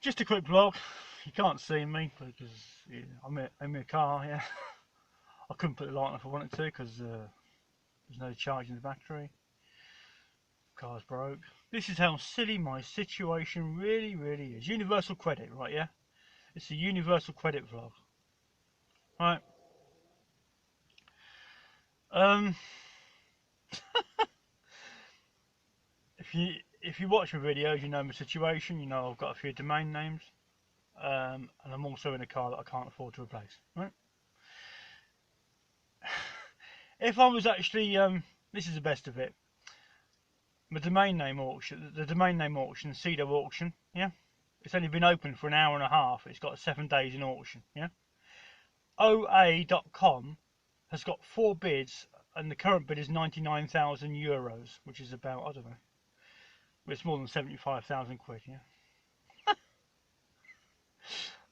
Just a quick vlog. You can't see me because yeah, I'm in a car. Yeah, I couldn't put the light on if I wanted to because there's no charge in the battery. Car's broke. This is how silly my situation really is. Universal credit, right? Yeah, it's a universal credit vlog, right? Um, if you watch my videos, you know my situation. You know I've got a few domain names, and I'm also in a car that I can't afford to replace. Right? If I was actually, this is the best of it. The domain name auction, Cedo auction, yeah, it's only been open for an hour and a half. It's got 7 days in auction, yeah. OA.com has got 4 bids, and the current bid is €99,000, which is about, I don't know, it's more than 75,000 quid, yeah.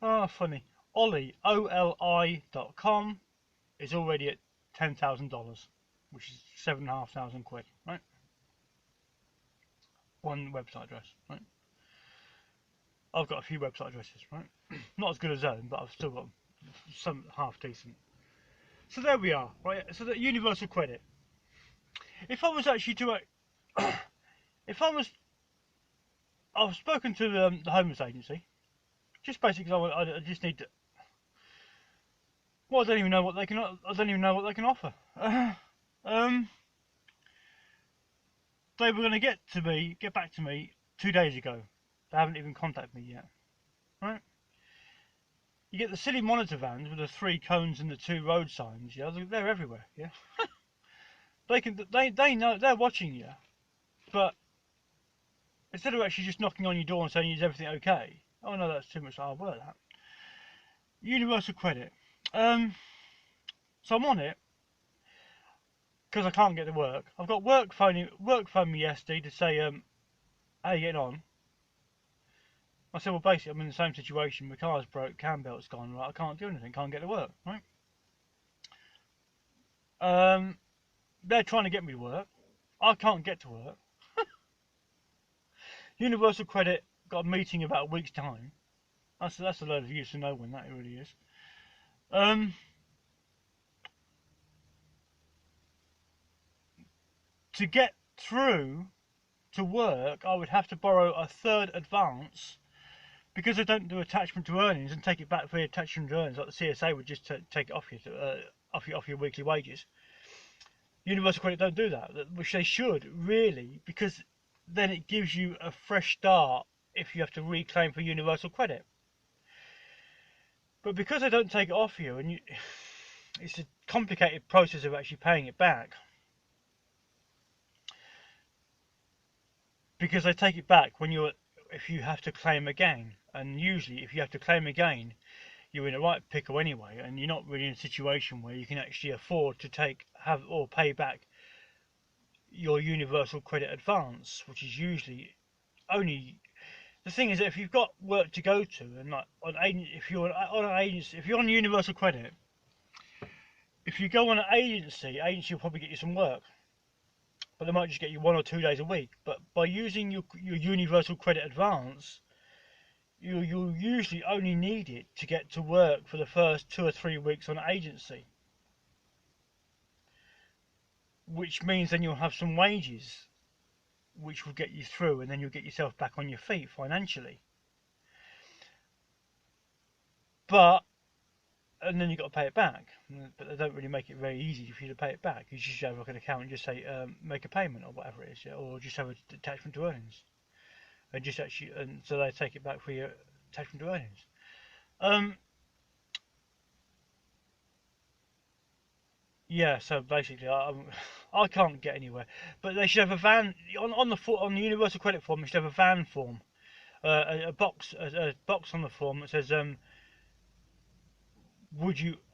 Ah, funny. Oli.com is already at $10,000, which is 7,500 quid, right? One website address, right? I've got a few website addresses, right? Not as good as Zone, but I've still got some half decent. So there we are, right? So that universal credit. If I was actually to, if I was, I've spoken to the homeless agency. Just basically, I just need to. Well, I don't even know what they can. I don't even know what they can offer. Um, they were going to get back to me 2 days ago. They haven't even contacted me yet. Right? You get the silly monitor vans with the 3 cones and the 2 road signs. Yeah, they're everywhere. Yeah, they know they're watching you, but instead of actually just knocking on your door and saying is everything okay? Oh no, that's too much hard work. That universal credit. Um, so I'm on it because I can't get to work. I've got work phone me yesterday to say how you getting on. I said well basically I'm in the same situation. My car's broke, cam belt's gone. Right, I can't do anything. Can't get to work. Right. Um, they're trying to get me to work. I can't get to work. Universal credit got a meeting in about a week's time. That's a load of use to no one. That it really is. Um, to get through to work, I would have to borrow a third advance because I don't do attachment to earnings and take it back for the attachment to earnings. Like the CSA would just take it off you, off your weekly wages. Universal Credit don't do that, which they should really, because then it gives you a fresh start if you have to reclaim for Universal Credit. But because they don't take it off you, and it's a complicated process of actually paying it back. Because they take it back if you have to claim again, and usually if you have to claim again, you're in a right pickle anyway, and you're not really in a situation where you can actually afford to have or pay back your universal credit advance, which is usually only. The thing is that if you've got work to go to, and like if you're on an agency, if you're on universal credit, if you go on an agency will probably get you some work, but they might just get you 1 or 2 days a week. But by using your universal credit advance, you'll usually only need it to get to work for the first 2 or 3 weeks on agency, which means then you'll have some wages which will get you through, and then you'll get yourself back on your feet financially. But and then you've got to pay it back, but they don't really make it very easy for you to pay it back. You just have like an account and just say make a payment or whatever it is, yeah? Or just have a attachment to earnings, and so they take it back for your attachment to earnings. Um, Yeah, so basically, I can't get anywhere. But they should have a van on the Universal Credit form. They should have a van form, a box on the form that says,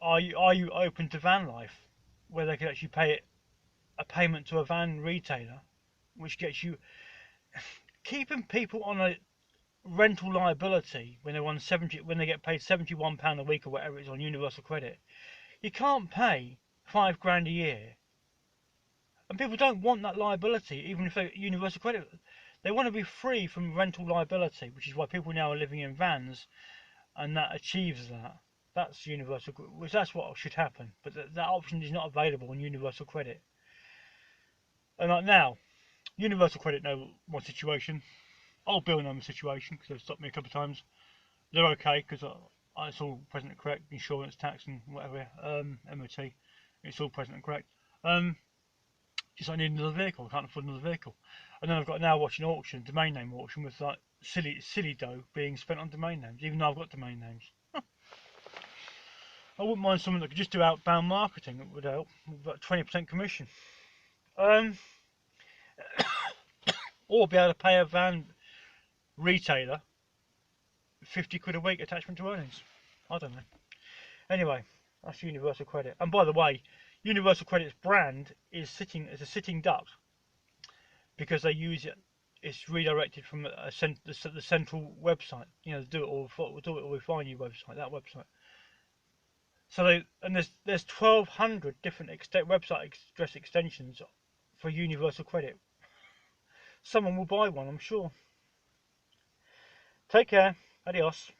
are you open to van life, where they could actually pay a payment to a van retailer, which gets you keeping people on a rental liability when they get paid £71 a week or whatever it is on Universal Credit. You can't pay 5 grand a year. And people don't want that liability, even if they're universal credit. They want to be free from rental liability, which is why people now are living in vans, and that achieves that. That's universal, which that's what should happen. But that option is not available on universal credit. And like now, universal credit know my situation. Old Bill know my situation because they've stopped me a couple of times. They're okay because it's all present and correct, insurance, tax, and whatever, MOT. It's all present and correct. Just I need another vehicle. I can't afford another vehicle. And then I've got now watching auction, domain name auction, with like silly dough being spent on domain names, even though I've got domain names. I wouldn't mind someone that could just do outbound marketing. It would help with about 20% commission. Or be able to pay a van retailer 50 quid a week attachment to earnings. I don't know. Anyway, that's Universal Credit. And by the way, Universal Credit's brand is a sitting duck because they use it. It's redirected from the central website. You know, the do it all refine you website. That website. So there's 1,200 different website address extensions for Universal Credit. Someone will buy one, I'm sure. Take care. Adios.